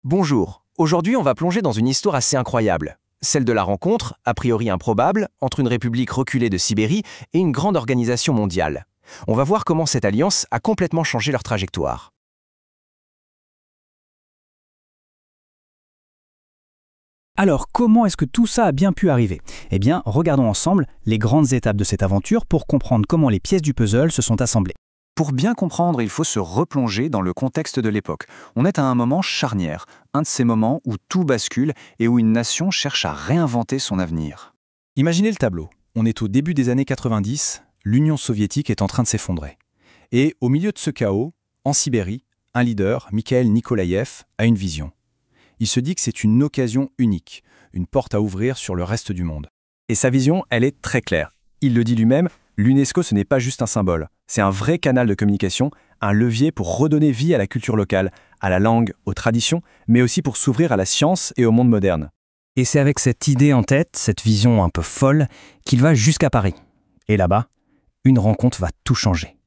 Bonjour, aujourd'hui on va plonger dans une histoire assez incroyable. Celle de la rencontre, a priori improbable, entre une république reculée de Sibérie et une grande organisation mondiale. On va voir comment cette alliance a complètement changé leur trajectoire. Alors, comment est-ce que tout ça a bien pu arriver? Eh bien, regardons ensemble les grandes étapes de cette aventure pour comprendre comment les pièces du puzzle se sont assemblées. Pour bien comprendre, il faut se replonger dans le contexte de l'époque. On est à un moment charnière, un de ces moments où tout bascule et où une nation cherche à réinventer son avenir. Imaginez le tableau. On est au début des années 90, l'Union soviétique est en train de s'effondrer. Et au milieu de ce chaos, en Sibérie, un leader, Mikhail Nikolaïev, a une vision. Il se dit que c'est une occasion unique, une porte à ouvrir sur le reste du monde. Et sa vision, elle est très claire. Il le dit lui-même, l'UNESCO ce n'est pas juste un symbole, c'est un vrai canal de communication, un levier pour redonner vie à la culture locale, à la langue, aux traditions, mais aussi pour s'ouvrir à la science et au monde moderne. Et c'est avec cette idée en tête, cette vision un peu folle, qu'il va jusqu'à Paris. Et là-bas, une rencontre va tout changer.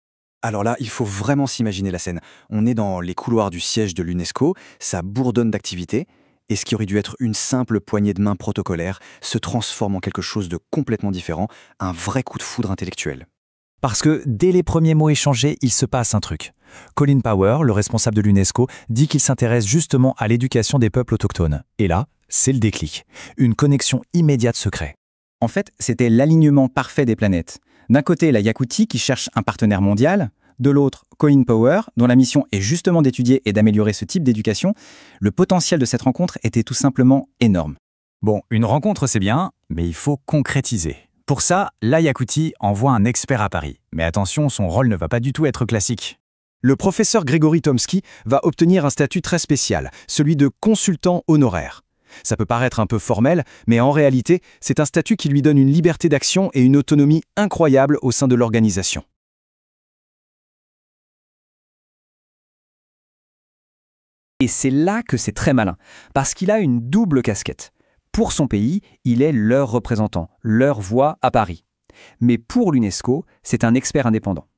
Alors là, il faut vraiment s'imaginer la scène. On est dans les couloirs du siège de l'UNESCO, ça bourdonne d'activité, et ce qui aurait dû être une simple poignée de main protocolaire se transforme en quelque chose de complètement différent, un vrai coup de foudre intellectuel. Parce que dès les premiers mots échangés, il se passe un truc. Colin Powell, le responsable de l'UNESCO, dit qu'il s'intéresse justement à l'éducation des peuples autochtones. Et là, c'est le déclic. Une connexion immédiate se crée. En fait, c'était l'alignement parfait des planètes. D'un côté, la Yakoutie qui cherche un partenaire mondial, de l'autre, Colin Powell, dont la mission est justement d'étudier et d'améliorer ce type d'éducation. Le potentiel de cette rencontre était tout simplement énorme. Bon, une rencontre c'est bien, mais il faut concrétiser. Pour ça, la Yakoutie envoie un expert à Paris. Mais attention, son rôle ne va pas du tout être classique. Le professeur Grégory Tomsky va obtenir un statut très spécial, celui de consultant honoraire. Ça peut paraître un peu formel, mais en réalité, c'est un statut qui lui donne une liberté d'action et une autonomie incroyable au sein de l'organisation. Et c'est là que c'est très malin, parce qu'il a une double casquette. Pour son pays, il est leur représentant, leur voix à Paris. Mais pour l'UNESCO, c'est un expert indépendant.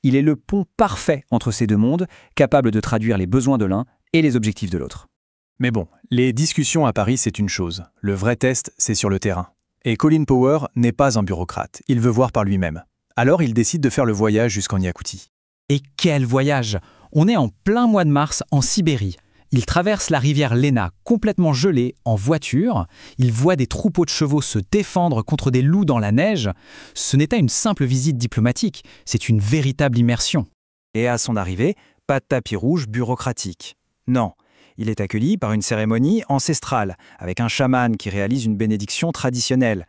Il est le pont parfait entre ces deux mondes, capable de traduire les besoins de l'un et les objectifs de l'autre. Mais bon, les discussions à Paris, c'est une chose. Le vrai test, c'est sur le terrain. Et Colin Powell n'est pas un bureaucrate, il veut voir par lui-même. Alors il décide de faire le voyage jusqu'en Yakoutie. Et quel voyage! On est en plein mois de mars en Sibérie. Il traverse la rivière Lena, complètement gelée, en voiture. Il voit des troupeaux de chevaux se défendre contre des loups dans la neige. Ce n'est pas une simple visite diplomatique, c'est une véritable immersion. Et à son arrivée, pas de tapis rouge bureaucratique. Non, il est accueilli par une cérémonie ancestrale, avec un chaman qui réalise une bénédiction traditionnelle.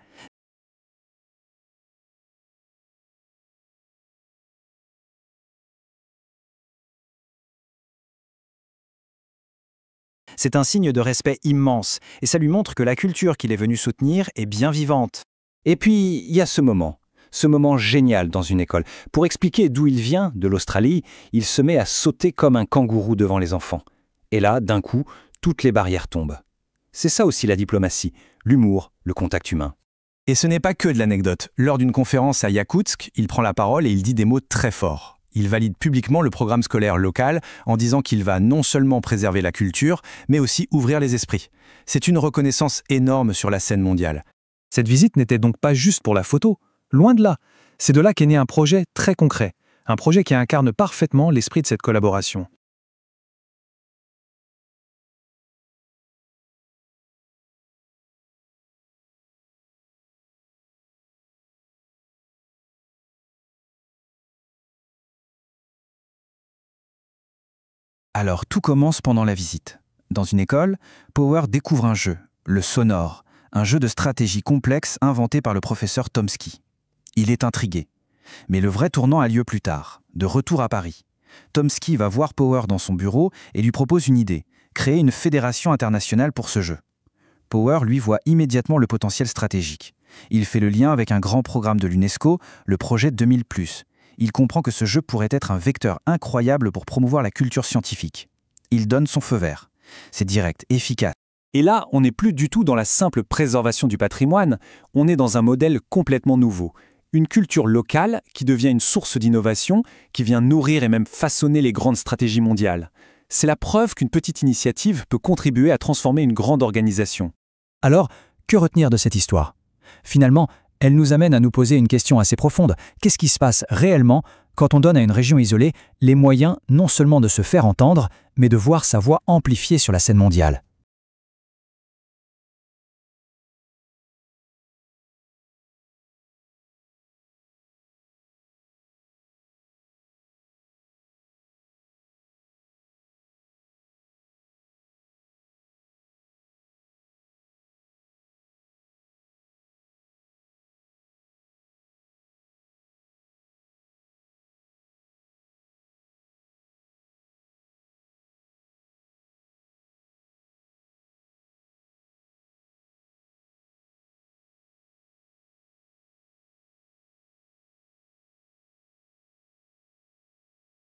C'est un signe de respect immense, et ça lui montre que la culture qu'il est venu soutenir est bien vivante. Et puis, il y a ce moment génial dans une école. Pour expliquer d'où il vient, de l'Australie, il se met à sauter comme un kangourou devant les enfants. Et là, d'un coup, toutes les barrières tombent. C'est ça aussi la diplomatie, l'humour, le contact humain. Et ce n'est pas que de l'anecdote. Lors d'une conférence à Yakoutsk, il prend la parole et il dit des mots très forts. Il valide publiquement le programme scolaire local en disant qu'il va non seulement préserver la culture, mais aussi ouvrir les esprits. C'est une reconnaissance énorme sur la scène mondiale. Cette visite n'était donc pas juste pour la photo. Loin de là. C'est de là qu'est né un projet très concret. Un projet qui incarne parfaitement l'esprit de cette collaboration. Alors tout commence pendant la visite. Dans une école, Power découvre un jeu, le Sonore, un jeu de stratégie complexe inventé par le professeur Tomsky. Il est intrigué. Mais le vrai tournant a lieu plus tard, de retour à Paris. Tomsky va voir Power dans son bureau et lui propose une idée, créer une fédération internationale pour ce jeu. Power lui voit immédiatement le potentiel stratégique. Il fait le lien avec un grand programme de l'UNESCO, le projet 2000+. Il comprend que ce jeu pourrait être un vecteur incroyable pour promouvoir la culture scientifique. Il donne son feu vert. C'est direct, efficace. Et là, on n'est plus du tout dans la simple préservation du patrimoine, on est dans un modèle complètement nouveau. Une culture locale qui devient une source d'innovation, qui vient nourrir et même façonner les grandes stratégies mondiales. C'est la preuve qu'une petite initiative peut contribuer à transformer une grande organisation. Alors, que retenir de cette histoire? Finalement, elle nous amène à nous poser une question assez profonde. Qu'est-ce qui se passe réellement quand on donne à une région isolée les moyens non seulement de se faire entendre, mais de voir sa voix amplifiée sur la scène mondiale?